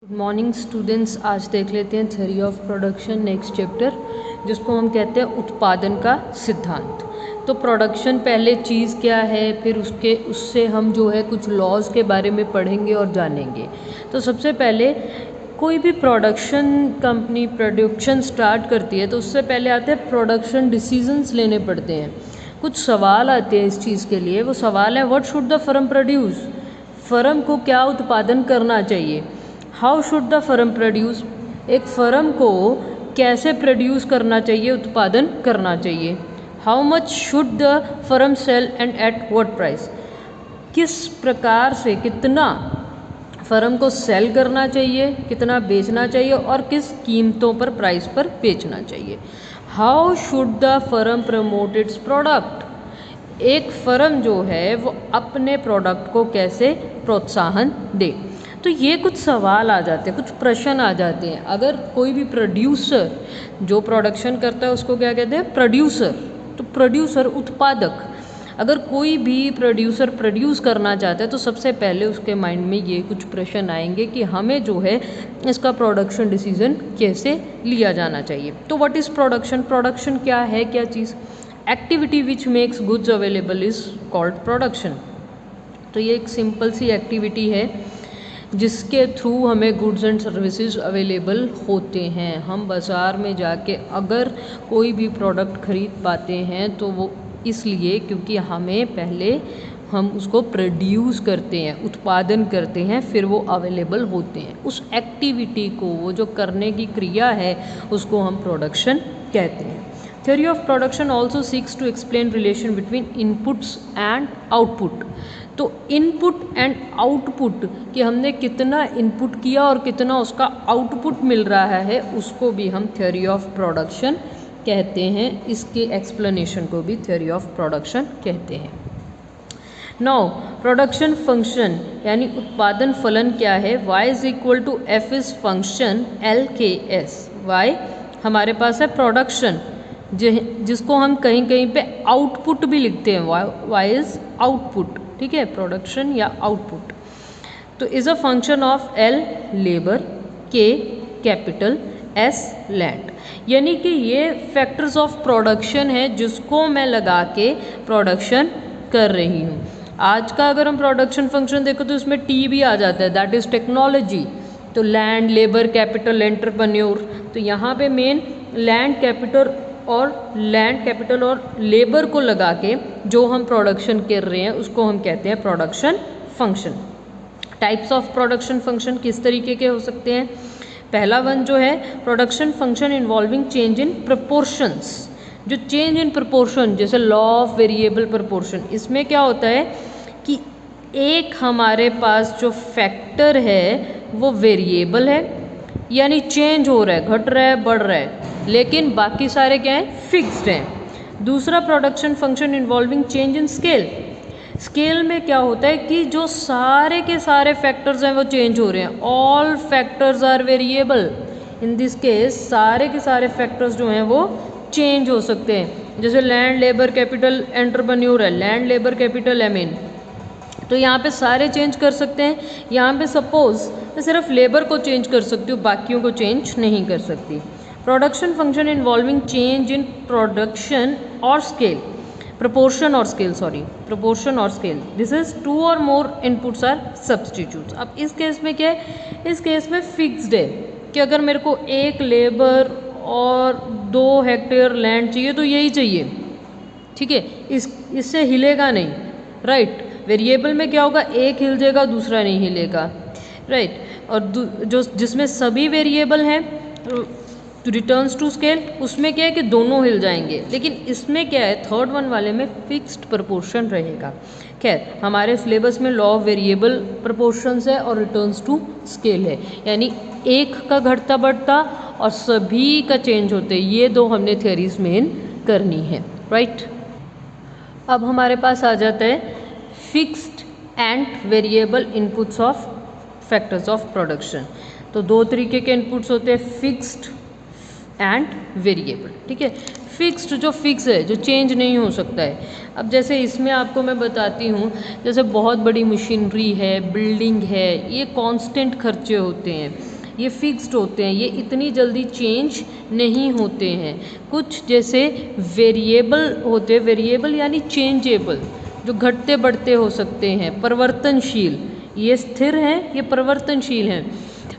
Good morning students. आज देख लेते हैं theory of production next chapter, जिसको हम कहते हैं उत्पादन का सिद्धांत। तो प्रोडक्शन पहले चीज़ क्या है, फिर उससे हम जो है कुछ लॉज के बारे में पढ़ेंगे और जानेंगे। तो सबसे पहले कोई भी प्रोडक्शन कंपनी प्रोडक्शन स्टार्ट करती है तो उससे पहले आते हैं प्रोडक्शन डिसीजंस लेने पड़ते हैं। कुछ सवाल आते हैं इस चीज़ के लिए। वो सवाल है what should the firm produce, firm को क्या उत्पादन करना चाहिए। How should the firm produce, एक फर्म को कैसे प्रोड्यूस करना चाहिए, उत्पादन करना चाहिए। How much should the firm sell and at what price, किस प्रकार से कितना फर्म को सेल करना चाहिए, कितना बेचना चाहिए और किस कीमतों पर प्राइस पर बेचना चाहिए। How should the firm promote it's product, एक फर्म जो है वो अपने प्रोडक्ट को कैसे प्रोत्साहन दे। तो ये कुछ सवाल आ जाते हैं, कुछ प्रश्न आ जाते हैं। अगर कोई भी प्रोड्यूसर जो प्रोडक्शन करता है उसको क्या कहते हैं, प्रोड्यूसर। तो प्रोड्यूसर उत्पादक, अगर कोई भी प्रोड्यूसर प्रोड्यूस करना चाहता है तो सबसे पहले उसके माइंड में ये कुछ प्रश्न आएंगे कि हमें जो है इसका प्रोडक्शन डिसीजन कैसे लिया जाना चाहिए। तो व्हाट इज़ प्रोडक्शन, प्रोडक्शन क्या है, क्या चीज़। Activity which makes goods available is called production. तो ये एक सिंपल सी एक्टिविटी है जिसके थ्रू हमें गुड्स एंड सर्विसेज अवेलेबल होते हैं। हम बाज़ार में जाके अगर कोई भी प्रोडक्ट खरीद पाते हैं तो वो इसलिए क्योंकि हमें पहले हम उसको प्रोड्यूस करते हैं, उत्पादन करते हैं, फिर वो अवेलेबल होते हैं। उस एक्टिविटी को, वो जो करने की क्रिया है, उसको हम प्रोडक्शन कहते हैं। Theory of production also seeks to explain relation between inputs and output। तो इनपुट एंड आउटपुट कि हमने कितना इनपुट किया और कितना उसका आउटपुट मिल रहा है, उसको भी हम थ्योरी ऑफ प्रोडक्शन कहते हैं। इसके एक्सप्लेनेशन को भी थ्योरी ऑफ प्रोडक्शन कहते हैं। नाउ प्रोडक्शन फंक्शन यानी उत्पादन फलन क्या है। y is equal to F is function L K S. y हमारे पास है प्रोडक्शन, जिसको हम कहीं कहीं पे आउटपुट भी लिखते हैं। y इज आउटपुट, ठीक है, प्रोडक्शन या आउटपुट। तो is a function of L labour, के कैपिटल, एस लैंड। यानी कि ये फैक्टर्स ऑफ प्रोडक्शन है जिसको मैं लगा के प्रोडक्शन कर रही हूँ। आज का अगर हम प्रोडक्शन फंक्शन देखो तो इसमें टी भी आ जाता है, दैट इज़ टेक्नोलॉजी। तो लैंड, लेबर, कैपिटल, एंटरप्रेन्योर। तो यहाँ पे मेन लैंड कैपिटल और लेबर को लगा के जो हम प्रोडक्शन कर रहे हैं उसको हम कहते हैं production function. Types of production function किस तरीके के हो सकते हैं। पहला वन जो है production function involving change in proportions. जो चेंज इन प्रपोर्शन, जैसे लॉ ऑफ वेरिएबल प्रपोर्शन, इसमें क्या होता है कि एक हमारे पास जो फैक्टर है वो वेरिएबल है, यानी चेंज हो रहा है, घट रहा है, बढ़ रहा है, लेकिन बाकी सारे क्या हैं, फिक्स्ड हैं। दूसरा production function involving change in scale. Scale में क्या होता है कि जो सारे के सारे फैक्टर्स हैं वो चेंज हो रहे हैं। All factors are variable. In this case सारे के सारे फैक्टर्स जो हैं वो चेंज हो सकते हैं। जैसे लैंड, लेबर, कैपिटल, एंटरप्रेन्योर है, लैंड, लेबर, कैपिटल, एमीन। तो यहाँ पे सारे चेंज कर सकते हैं। यहाँ पे सपोज मैं सिर्फ लेबर को चेंज कर सकती हूँ, बाकियों को चेंज नहीं कर सकती। Production function involving change in production और स्केल, proportion और स्केल, proportion और स्केल। दिस इज टू और मोर इनपुट्स आर सब्सटीट्यूट्स। अब इस केस में क्या है, इस केस में फिक्स्ड है कि अगर मेरे को एक लेबर और 2 हेक्टेयर लैंड चाहिए तो यही चाहिए, ठीक है, इससे हिलेगा नहीं, राइट। वेरिएबल में क्या होगा, एक हिल जाएगा, दूसरा नहीं हिलेगा, राइट। और जो जिसमें सभी वेरिएबल हैं रिटर्न्स टू स्केल, उसमें क्या है कि दोनों हिल जाएंगे। लेकिन इसमें क्या है, थर्ड वन वाले में फिक्स्ड प्रपोर्शन रहेगा। खैर, हमारे सिलेबस में लॉ ऑफ वेरिएबल प्रपोर्शंस है और रिटर्न्स टू स्केल है, यानी एक का घटता बढ़ता और सभी का चेंज होते, ये दो हमने थ्योरीज मेन करनी है, राइट। अब हमारे पास आ जाता है fixed and variable inputs of factors of production. तो 2 तरीके के इनपुट्स होते हैं, फिक्स्ड एंड वेरिएबल, ठीक है। फिक्स्ड जो फिक्स है, जो चेंज नहीं हो सकता है। अब जैसे इसमें आपको मैं बताती हूँ, जैसे बहुत बड़ी मशीनरी है, बिल्डिंग है, ये कांस्टेंट खर्चे होते हैं। ये फिक्स्ड होते हैं, ये इतनी जल्दी चेंज नहीं होते हैं। कुछ जैसे वेरिएबल होते हैं, वेरिएबल यानी चेंजेबल, जो घटते बढ़ते हो सकते हैं, परिवर्तनशील, ये स्थिर हैं, ये परिवर्तनशील हैं।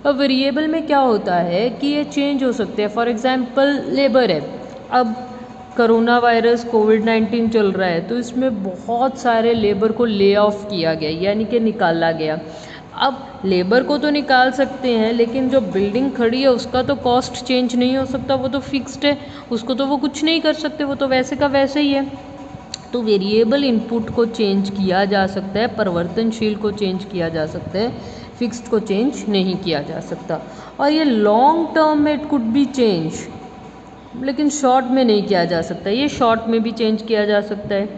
अब वेरिएबल में क्या होता है कि ये चेंज हो सकते हैं। फॉर एग्जांपल लेबर है, अब कोरोना वायरस कोविड-19 चल रहा है तो इसमें बहुत सारे लेबर को ले ऑफ किया गया, यानी कि निकाला गया। अब लेबर को तो निकाल सकते हैं लेकिन जो बिल्डिंग खड़ी है उसका तो कॉस्ट चेंज नहीं हो सकता, वो तो फिक्स्ड है, उसको तो वो कुछ नहीं कर सकते, वो तो वैसे का वैसे ही है। तो वेरिएबल इनपुट को चेंज किया जा सकता है, परिवर्तनशील को चेंज किया जा सकता है, फिक्स्ड को चेंज नहीं किया जा सकता। और ये लॉन्ग टर्म में इट कुड बी चेंज, लेकिन शॉर्ट में नहीं किया जा सकता, ये शॉर्ट में भी चेंज किया जा सकता है,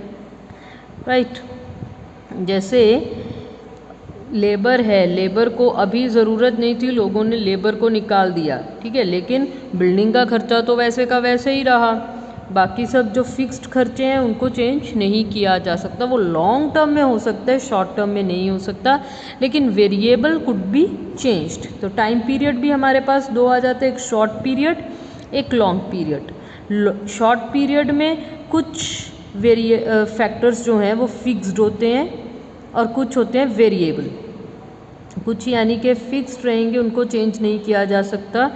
राइट। जैसे लेबर है, लेबर को अभी ज़रूरत नहीं थी, लोगों ने लेबर को निकाल दिया, ठीक है, लेकिन बिल्डिंग का खर्चा तो वैसे का वैसे ही रहा। बाकी सब जो फिक्स्ड खर्चे हैं उनको चेंज नहीं किया जा सकता, वो लॉन्ग टर्म में हो सकता है, शॉर्ट टर्म में नहीं हो सकता। लेकिन वेरिएबल कुड बी चेंज्ड। तो टाइम पीरियड भी हमारे पास दो आ जाते हैं, एक शॉर्ट पीरियड, एक लॉन्ग पीरियड। शॉर्ट पीरियड में कुछ फैक्टर्स जो हैं वो फिक्स्ड होते हैं और कुछ होते हैं वेरिएबल। कुछ यानी कि फिक्स्ड रहेंगे, उनको चेंज नहीं किया जा सकता,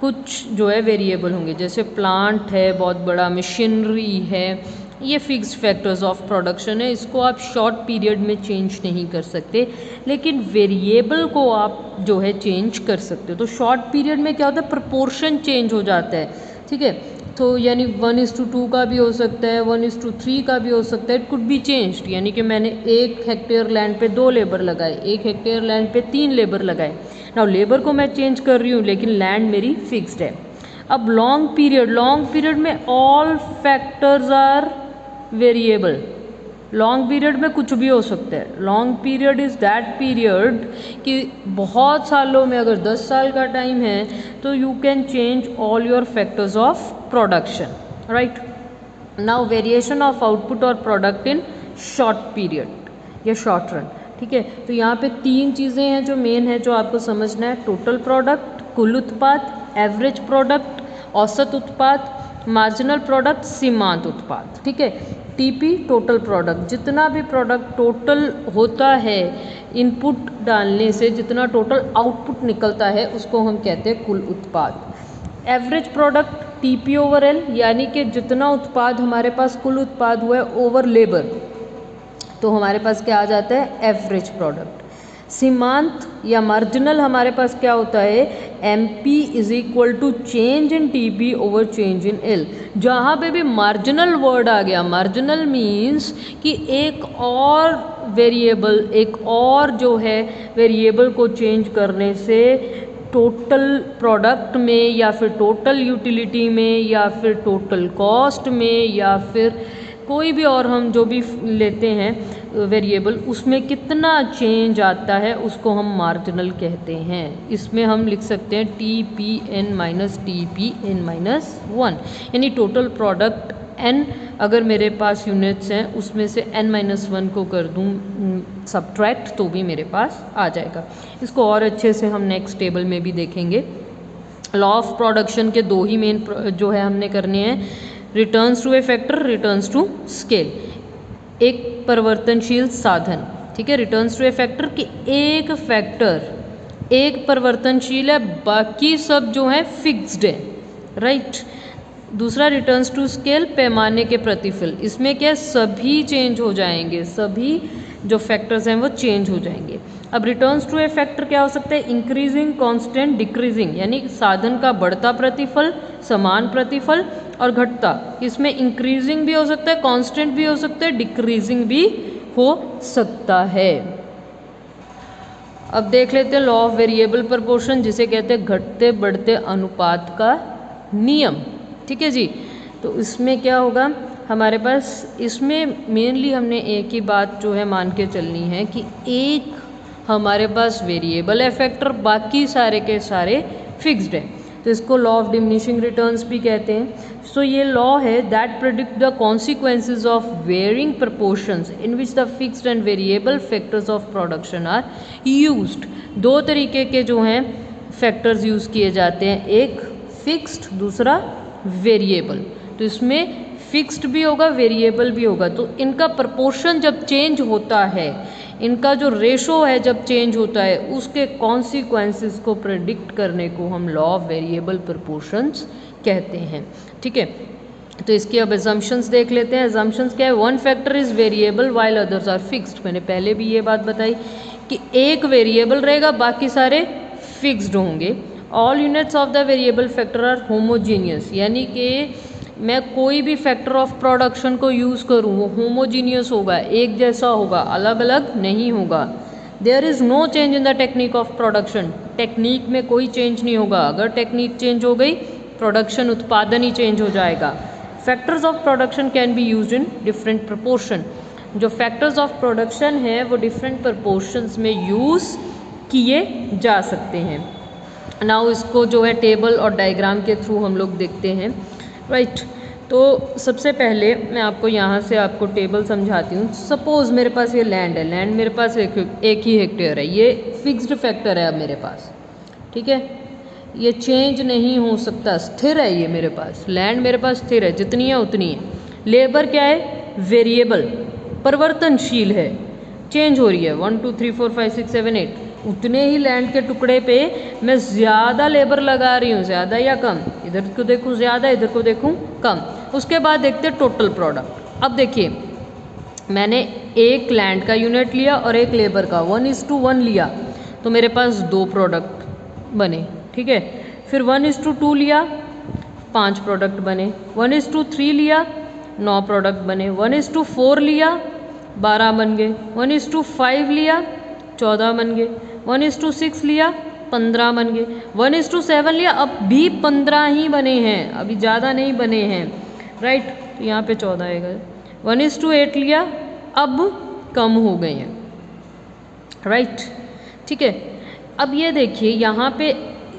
कुछ जो है वेरिएबल होंगे। जैसे प्लांट है, बहुत बड़ा मशीनरी है, ये फिक्स्ड फैक्टर्स ऑफ प्रोडक्शन है, इसको आप शॉर्ट पीरियड में चेंज नहीं कर सकते, लेकिन वेरिएबल को आप जो है चेंज कर सकते हो। तो शॉर्ट पीरियड में क्या होता है, प्रोपोर्शन चेंज हो जाता है, ठीक है। तो यानी 1:2 का भी हो सकता है, 1:3 का भी हो सकता है, इट कुड बी चेंज्ड। यानी कि मैंने 1 हेक्टेयर लैंड पे 2 लेबर लगाए, 1 हेक्टेयर लैंड पे 3 लेबर लगाए। नाउ लेबर को मैं चेंज कर रही हूँ लेकिन लैंड मेरी फिक्स्ड है। अब लॉन्ग पीरियड में all factors are variable. Long period में कुछ भी हो सकता है। Long period is that period कि बहुत सालों में, अगर 10 साल का टाइम है तो you can change all your factors of production, right. Now variation of output और प्रोडक्ट इन शॉर्ट पीरियड या शॉर्ट रन, ठीक है। तो यहाँ पे 3 चीज़ें हैं जो मेन है, जो आपको समझना है। टोटल प्रोडक्ट, कुल उत्पाद, एवरेज प्रोडक्ट, औसत उत्पाद, मार्जिनल प्रोडक्ट, सीमांत उत्पाद, ठीक है। टीपी टोटल प्रोडक्ट, जितना भी प्रोडक्ट टोटल होता है इनपुट डालने से, जितना टोटल आउटपुट निकलता है उसको हम कहते हैं कुल उत्पाद। Average product TP over L, यानी कि जितना उत्पाद हमारे पास कुल उत्पाद हुआ है ओवर लेबर, तो हमारे पास क्या आ जाता है, एवरेज प्रोडक्ट। सीमांत या मार्जिनल हमारे पास क्या होता है, MP is equal to change in TP over change in L। जहाँ पे भी मार्जिनल वर्ड आ गया, मार्जिनल मीन्स कि एक और वेरिएबल, एक और जो है वेरिएबल को चेंज करने से टोटल प्रोडक्ट में या फिर टोटल यूटिलिटी में या फिर टोटल कॉस्ट में या फिर कोई भी और हम जो भी लेते हैं वेरिएबल, उसमें कितना चेंज आता है उसको हम मार्जिनल कहते हैं। इसमें हम लिख सकते हैं TPN माइनस TPN माइनस 1, यानी टोटल प्रोडक्ट N अगर मेरे पास यूनिट्स हैं उसमें से N-1 को कर दूँ सब्ट्रैक्ट तो भी मेरे पास आ जाएगा। इसको और अच्छे से हम नेक्स्ट टेबल में भी देखेंगे। लॉ ऑफ प्रोडक्शन के 2 ही मेन जो है हमने करने हैं, returns to a factor, returns to scale. एक परिवर्तनशील साधन, ठीक है, रिटर्न्स टू ए फैक्टर कि एक फैक्टर एक परिवर्तनशील है, बाकी सब जो है फिक्स्ड है, राइट। दूसरा रिटर्न्स टू स्केल, पैमाने के प्रतिफल, इसमें क्या सभी चेंज हो जाएंगे, सभी जो फैक्टर्स हैं वो चेंज हो जाएंगे। अब रिटर्न्स टू ए फैक्टर क्या हो सकता है, इंक्रीजिंग, कांस्टेंट, डिक्रीजिंग, यानी साधन का बढ़ता प्रतिफल, समान प्रतिफल और घटता। इसमें इंक्रीजिंग भी हो सकता है, कांस्टेंट भी हो सकता है, डिक्रीजिंग भी हो सकता है। अब देख लेते हैं लॉ ऑफ वेरिएबल प्रोपोर्शन, जिसे कहते हैं घटते बढ़ते अनुपात का नियम, ठीक है जी। तो इसमें क्या होगा हमारे पास, इसमें मेनली हमने एक ही बात जो है मान के चलनी है कि एक हमारे पास वेरिएबल है फैक्टर, बाकी सारे के सारे फिक्स्ड है। तो इसको लॉ ऑफ डिमिनिशिंग रिटर्न्स भी कहते हैं। सो ये लॉ है that predict the consequences of varying proportions in which the fixed and variable factors of production are used. 2 तरीके के जो हैं फैक्टर्स यूज़ किए जाते हैं, एक फिक्स्ड दूसरा वेरिएबल। तो इसमें फिक्स्ड भी होगा वेरिएबल भी होगा, तो इनका प्रपोर्शन जब चेंज होता है, इनका जो रेशो है जब चेंज होता है, उसके कॉन्सिक्वेंसेस को प्रेडिक्ट करने को हम लॉ ऑफ वेरिएबल प्रपोर्शंस कहते हैं। ठीक है, तो इसकी अब एजम्पशंस देख लेते हैं। एजम्पशंस क्या है? One factor is variable while others are fixed. मैंने पहले भी ये बात बताई कि एक वेरिएबल रहेगा, बाकी सारे फिक्स्ड होंगे। All units of the variable factor are homogeneous, यानी कि मैं कोई भी फैक्टर ऑफ प्रोडक्शन को यूज़ करूँ वो होमोजीनियस होगा, एक जैसा होगा, अलग अलग नहीं होगा। There is no change in the technique of production, technique में कोई चेंज नहीं होगा। अगर टेक्निक चेंज हो गई, प्रोडक्शन उत्पादन ही चेंज हो जाएगा। Factors of production can be used in different proportion. जो फैक्टर्स ऑफ प्रोडक्शन है वो डिफरेंट प्रपोर्शंस में यूज़ किए जा सकते हैं। नाउ इसको जो है टेबल और डायग्राम के थ्रू हम लोग देखते हैं। राइट, तो सबसे पहले मैं आपको यहाँ से आपको टेबल समझाती हूँ। सपोज़ मेरे पास ये लैंड है, लैंड मेरे पास एक ही हेक्टेयर है, ये फिक्स्ड फैक्टर है अब मेरे पास। ठीक है, ये चेंज नहीं हो सकता, स्थिर है ये मेरे पास, लैंड मेरे पास स्थिर है, जितनी है उतनी है। लेबर क्या है? वेरिएबल, परिवर्तनशील है, चेंज हो रही है। 1 2 3 4 5 6 7 8 उतने ही लैंड के टुकड़े पे मैं ज़्यादा लेबर लगा रही हूँ, ज़्यादा या कम, इधर को देखूँ ज़्यादा, इधर को देखूँ कम। उसके बाद देखते हैं टोटल प्रोडक्ट। अब देखिए, मैंने एक लैंड का यूनिट लिया और एक लेबर का 1:1 लिया, तो मेरे पास 2 प्रोडक्ट बने। ठीक है, फिर 1:2 लिया, 5 प्रोडक्ट बने। 1:3 लिया, 9 प्रोडक्ट बने। 1:4 लिया, 12 बन गए। 1:5 लिया, 14 बन गए। 1:6 लिया, 15 बन गए। 1:7 लिया, अब भी 15 ही बने हैं, अभी ज़्यादा नहीं बने हैं। राइट, तो यहाँ पे 14 आएगा। 1:8 लिया, अब कम हो गए हैं। राइट, ठीक है। अब ये देखिए, यहाँ पे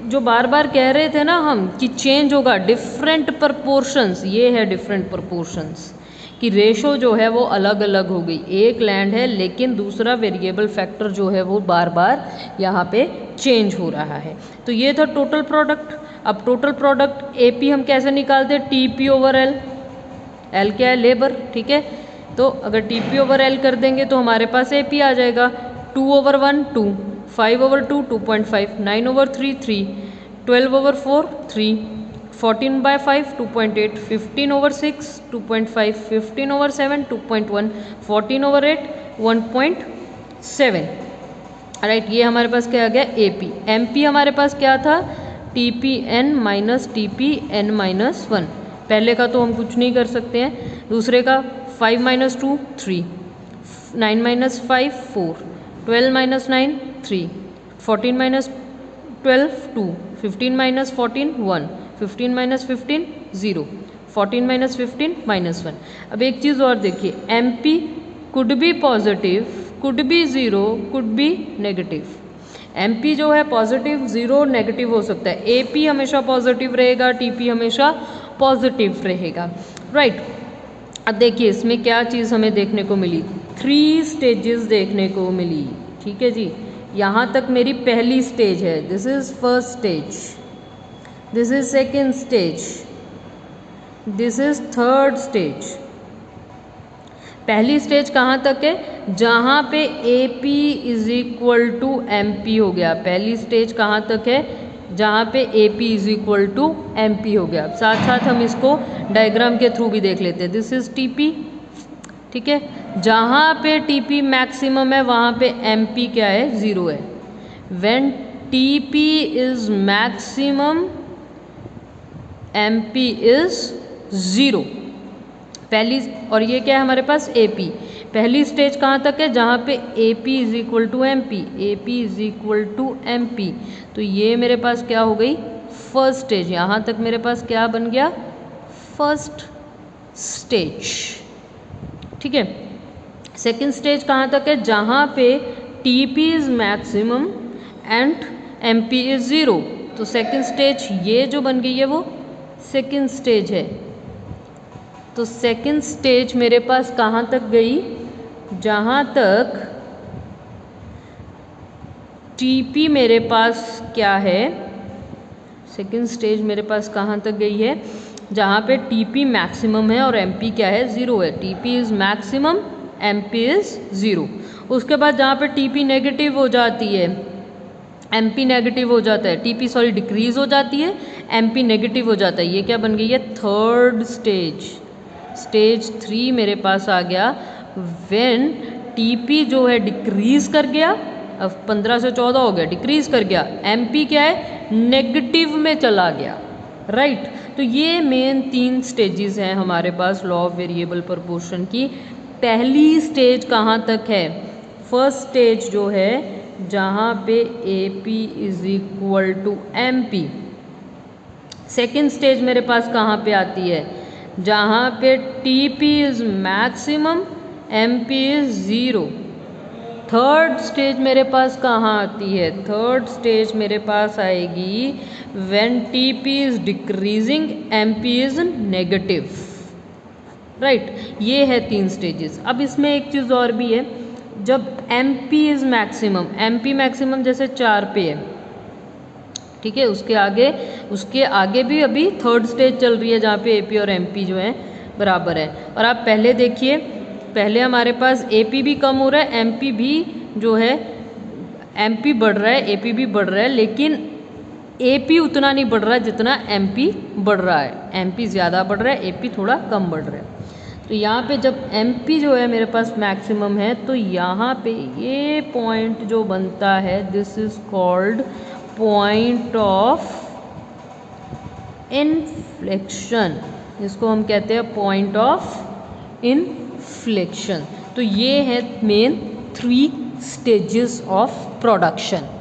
जो बार बार कह रहे थे ना हम कि चेंज होगा, डिफरेंट प्रपोर्शंस, ये है डिफरेंट प्रपोर्शंस कि रेशो जो है वो अलग अलग हो गई। एक लैंड है लेकिन दूसरा वेरिएबल फैक्टर जो है वो बार बार यहाँ पे चेंज हो रहा है। तो ये था टोटल प्रोडक्ट। अब टोटल प्रोडक्ट एपी हम कैसे निकालते हैं? TP over L. एल क्या है? लेबर। ठीक है, तो अगर टीपी ओवर एल कर देंगे तो हमारे पास एपी आ जाएगा। 2/1 2, 5/2 2.5, 9/3 3, 12/4 3, 14/5 2.8, 15/6 2.5, 15/7 2.1, 14/8 1.7। राइट, ये हमारे पास क्या आ गया? एपी। एमपी हमारे पास क्या था? TPN minus TPN minus 1। पहले का तो हम कुछ नहीं कर सकते हैं। दूसरे का 5 - 2 3, 9 - 5 4, 12 - 9 3, 14 - 12 2, 15 - 14 1, 15 - 15 0, 14 - 15 -1। अब एक चीज़ और देखिए, MP could be positive, could be zero, could be negative. MP जो है पॉजिटिव, ज़ीरो, नेगेटिव हो सकता है। AP हमेशा पॉजिटिव रहेगा, TP हमेशा पॉजिटिव रहेगा। राइट, अब देखिए इसमें क्या चीज़ हमें देखने को मिली? 3 स्टेजेस देखने को मिली। ठीक है जी, यहाँ तक मेरी पहली स्टेज है, this is first stage, this is second stage, this is third stage. पहली स्टेज कहाँ तक है? जहाँ पे AP is equal to MP हो गया। पहली स्टेज कहाँ तक है? जहाँ पे AP is equal to MP हो गया। साथ साथ हम इसको डायग्राम के थ्रू भी देख लेते हैं। This is TP। ठीक है, जहाँ पे TP मैक्सिमम है वहाँ पे MP क्या है? 0 है। When TP is maximum, MP is 0। पहली, और ये क्या है हमारे पास? AP। पहली स्टेज कहाँ तक है? जहाँ पे AP is equal to MP, AP is equal to MP। तो ये मेरे पास क्या हो गई? First stage. यहाँ तक मेरे पास क्या बन गया? First stage. ठीक है, सेकेंड स्टेज कहाँ तक है? जहाँ पे TP is maximum and MP is 0। तो सेकेंड स्टेज ये जो बन गई है वो सेकेंड स्टेज है। तो सेकेंड स्टेज मेरे पास कहाँ तक गई? जहाँ तक TP मेरे पास क्या है? सेकेंड स्टेज मेरे पास कहाँ तक गई है, जहाँ पे टीपी मैक्सिमम है और एमपी क्या है, ज़ीरो है। TP is maximum, MP is zero. उसके बाद जहाँ पे टीपी नेगेटिव हो जाती है, एमपी नेगेटिव हो जाता है, टीपी सॉरी डिक्रीज हो जाती है, एमपी नेगेटिव हो जाता है, ये क्या बन गई है, थर्ड स्टेज। स्टेज 3 मेरे पास आ गया व्हेन टीपी जो है डिक्रीज कर गया, अब 15 से 14 हो गया, डिक्रीज कर गया, एमपी क्या है, नेगेटिव में चला गया, राइट। तो ये मेन 3 स्टेजेस हैं हमारे पास लॉ ऑफ वेरिएबल प्रोपोर्शन की। पहली स्टेज कहाँ तक है, फर्स्ट स्टेज जो है जहाँ पे AP is equal to MP। Second stage मेरे पास कहाँ पे आती है, जहाँ पे TP is maximum, MP is zero. Third stage मेरे पास कहाँ आती है, थर्ड स्टेज मेरे पास आएगी when TP is decreasing, MP is negative, right. ये है 3 स्टेजेस। अब इसमें एक चीज़ और भी है, जब MP is maximum, MP maximum जैसे 4 पे है, ठीक है, उसके आगे भी अभी थर्ड स्टेज चल रही है जहाँ पे AP और MP जो है बराबर है। और आप पहले देखिए, पहले हमारे पास AP भी कम हो रहा है, MP भी जो है, MP बढ़ रहा है, AP भी बढ़ रहा है, लेकिन AP उतना नहीं बढ़ रहा है जितना MP बढ़ रहा है। MP ज़्यादा बढ़ रहा है, AP थोड़ा कम बढ़ रहा है। तो यहाँ पे जब MP जो है मेरे पास मैक्सिमम है, तो यहाँ पे ये पॉइंट जो बनता है, this is called point of inflection, इसको हम कहते हैं पॉइंट ऑफ इन्फ्लेक्शन। तो ये है मेन 3 स्टेजेस ऑफ प्रोडक्शन।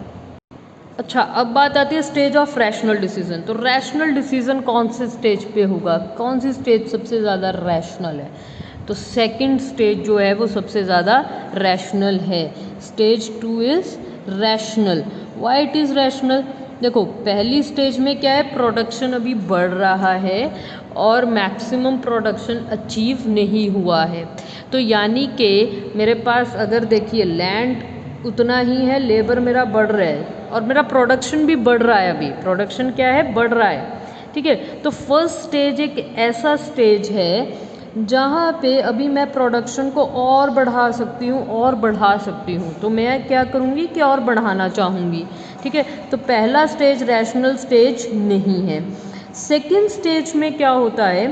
अच्छा, अब बात आती है स्टेज ऑफ रैशनल डिसीजन। तो रैशनल डिसीजन कौन से स्टेज पे होगा, कौन सी स्टेज सबसे ज़्यादा रैशनल है, तो सेकंड स्टेज जो है वो सबसे ज़्यादा रैशनल है। Stage 2 is rational. Why it is rational, देखो पहली स्टेज में क्या है, प्रोडक्शन अभी बढ़ रहा है और मैक्सिमम प्रोडक्शन अचीव नहीं हुआ है। तो यानी कि मेरे पास अगर देखिए लैंड उतना ही है, लेबर मेरा बढ़ रहा है और मेरा प्रोडक्शन भी बढ़ रहा है, अभी प्रोडक्शन क्या है, बढ़ रहा है, ठीक है। तो फर्स्ट स्टेज एक ऐसा स्टेज है जहाँ पे अभी मैं प्रोडक्शन को और बढ़ा सकती हूँ और बढ़ा सकती हूँ, तो मैं क्या करूँगी कि और बढ़ाना चाहूँगी, ठीक है। तो पहला स्टेज रैशनल स्टेज नहीं है। सेकेंड स्टेज में क्या होता है,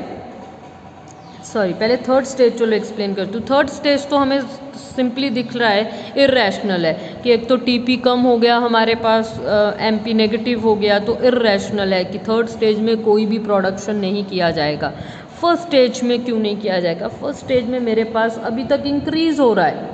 सॉरी पहले थर्ड स्टेज चलो एक्सप्लेन करती हूँ। थर्ड स्टेज तो हमें सिंपली दिख रहा है इर्रेशनल है कि एक तो टीपी कम हो गया हमारे पास, एमपी नेगेटिव हो गया, तो इर्रेशनल है कि थर्ड स्टेज में कोई भी प्रोडक्शन नहीं किया जाएगा। फर्स्ट स्टेज में क्यों नहीं किया जाएगा, फर्स्ट स्टेज में मेरे पास अभी तक इंक्रीज हो रहा है,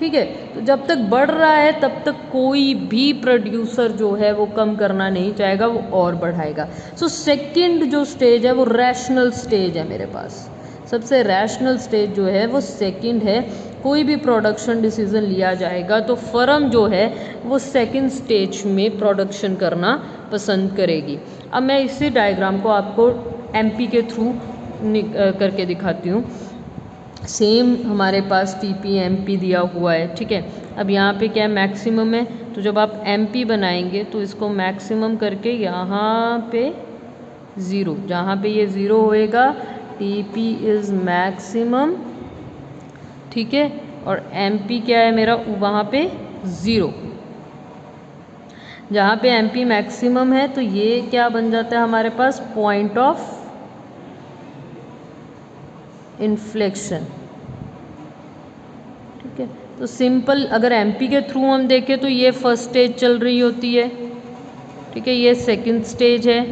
ठीक है। तो जब तक बढ़ रहा है तब तक कोई भी प्रोड्यूसर जो है वो कम करना नहीं चाहेगा, वो और बढ़ाएगा। सो सेकेंड जो स्टेज है वो रैशनल स्टेज है मेरे पास, सबसे रैशनल स्टेज जो है वो सेकंड है। कोई भी प्रोडक्शन डिसीजन लिया जाएगा तो फर्म जो है वो सेकंड स्टेज में प्रोडक्शन करना पसंद करेगी। अब मैं इसी डायग्राम को आपको एमपी के थ्रू करके दिखाती हूँ। सेम हमारे पास टीपी एमपी दिया हुआ है, ठीक है। अब यहाँ पे क्या मैक्सिमम है, तो जब आप एमपी बनाएंगे तो इसको मैक्सिमम करके यहाँ पे ज़ीरो, जहाँ पे ये ज़ीरो होएगा टीपी इज़ मैक्सिमम, ठीक है, और एमपी क्या है मेरा, वहाँ पे ज़ीरो। जहाँ पे एमपी मैक्सिमम है तो ये क्या बन जाता है हमारे पास, पॉइंट ऑफ इन्फ्लेक्शन, ठीक है। तो सिंपल अगर एमपी के थ्रू हम देखें तो ये फर्स्ट स्टेज चल रही होती है, ठीक है, ये सेकंड स्टेज है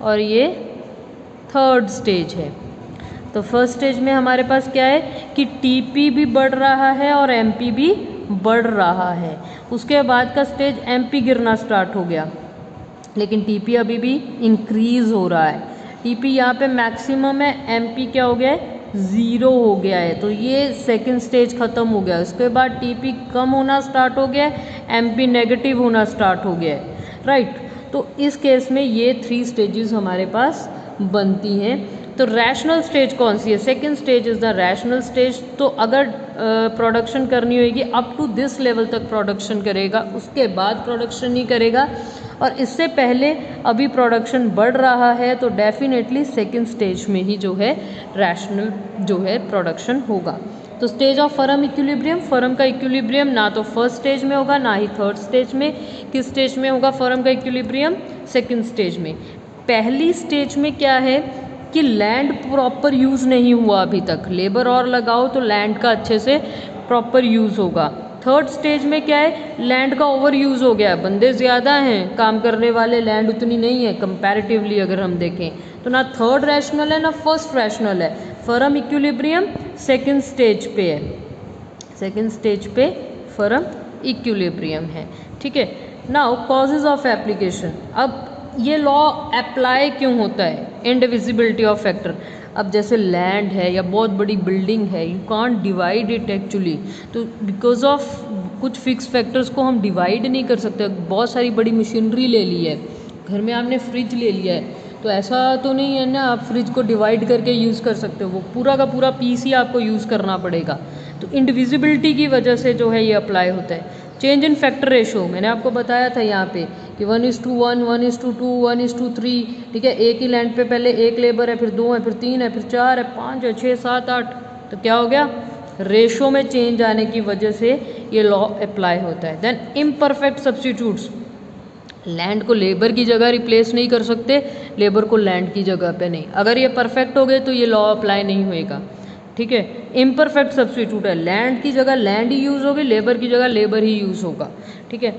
और ये थर्ड स्टेज है। तो फर्स्ट स्टेज में हमारे पास क्या है कि टीपी भी बढ़ रहा है और एमपी भी बढ़ रहा है। उसके बाद का स्टेज एमपी गिरना स्टार्ट हो गया, लेकिन टीपी अभी भी इंक्रीज हो रहा है। टीपी यहाँ पे मैक्सिमम है, एमपी क्या हो गया है, ज़ीरो हो गया है, तो ये सेकंड स्टेज ख़त्म हो गया। उसके बाद टीपी कम होना स्टार्ट हो गया है, एमपी नेगेटिव होना स्टार्ट हो गया है, राइट। तो इस केस में ये 3 स्टेजेस हमारे पास बनती हैं। तो रैशनल स्टेज कौन सी है, second stage is the rational stage. तो अगर प्रोडक्शन करनी होगी अप टू दिस लेवल तक प्रोडक्शन करेगा, उसके बाद प्रोडक्शन नहीं करेगा। और इससे पहले अभी प्रोडक्शन बढ़ रहा है तो डेफिनेटली सेकेंड स्टेज में ही जो है रैशनल जो है प्रोडक्शन होगा। तो stage of firm equilibrium, firm का इक्विलिब्रियम ना तो फर्स्ट स्टेज में होगा ना ही थर्ड स्टेज में। किस स्टेज में होगा फर्म का इक्विलिब्रियम? सेकेंड स्टेज में। पहली स्टेज में क्या है कि लैंड प्रॉपर यूज़ नहीं हुआ अभी तक, लेबर और लगाओ तो लैंड का अच्छे से प्रॉपर यूज़ होगा। थर्ड स्टेज में क्या है, लैंड का ओवर यूज़ हो गया, बंदे ज़्यादा हैं, काम करने वाले लैंड उतनी नहीं है कंपैरेटिवली अगर हम देखें तो ना थर्ड रैशनल है ना फर्स्ट रैशनल है। फर्म इक्विलिब्रियम सेकेंड स्टेज पे है, सेकेंड स्टेज पे फर्म इक्विलिब्रियम है, ठीक है। नाउ कॉजेज ऑफ एप्लीकेशन, अब ये लॉ अप्लाई क्यों होता है? इंडिविजिबिलिटी ऑफ फैक्टर। अब जैसे लैंड है या बहुत बड़ी बिल्डिंग है, you can't divide it actually, तो बिकॉज ऑफ कुछ फिक्स फैक्टर्स को हम डिवाइड नहीं कर सकते। बहुत सारी बड़ी मशीनरी ले ली है, घर में आपने फ्रिज ले लिया है, तो ऐसा तो नहीं है ना आप फ्रिज को डिवाइड करके यूज़ कर सकते हो, वो पूरा का पूरा पीस ही आपको यूज़ करना पड़ेगा। तो इंडिविजिबिलिटी की वजह से जो है ये अप्लाई होता है। चेंज इन फैक्टर रेशो, मैंने आपको बताया था यहाँ पे कि 1:1, 1:2, 1:3, ठीक है। एक ही लैंड पे पहले एक लेबर है, फिर 2 है, फिर 3 है, फिर 4 है, 5 है, 6, 7, 8, तो क्या हो गया? रेशो में चेंज आने की वजह से ये लॉ अप्लाई होता है। देन इम्परफेक्ट सब्स्टिट्यूट्स, लैंड को लेबर की जगह रिप्लेस नहीं कर सकते, लेबर को लैंड की जगह पे नहीं। अगर ये परफेक्ट हो गए तो ये लॉ अप्लाई नहीं होएगा, ठीक है। इम्परफेक्ट सब्स्टिट्यूट है, लैंड की जगह लैंड ही यूज़ होगी, लेबर की जगह लेबर ही यूज़ होगा, ठीक है।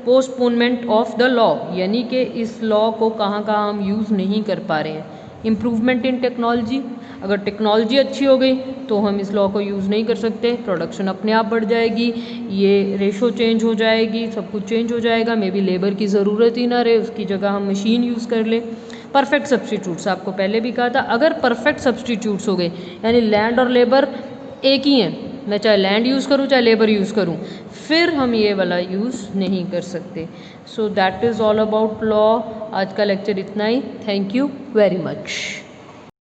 पोस्टपोनमेंट ऑफ द लॉ, यानी कि इस लॉ को कहाँ कहाँ हम यूज़ नहीं कर पा रहे हैं। इम्प्रूवमेंट इन टेक्नोलॉजी, अगर टेक्नोलॉजी अच्छी हो गई तो हम इस लॉ को यूज़ नहीं कर सकते, प्रोडक्शन अपने आप बढ़ जाएगी, ये रेशो चेंज हो जाएगी, सब कुछ चेंज हो जाएगा, मे बी लेबर की ज़रूरत ही ना रहे, उसकी जगह हम मशीन यूज़ कर लें। परफेक्ट सब्स्टिट्यूट्स, आपको पहले भी कहा था, अगर परफेक्ट सब्स्टिट्यूट्स हो गए यानी लैंड और लेबर एक ही हैं, मैं चाहे लैंड यूज़ करूँ चाहे लेबर यूज़ करूँ, फिर हम ये वाला यूज़ नहीं कर सकते। So that is all about law. आज का लेक्चर इतना ही। Thank you very much.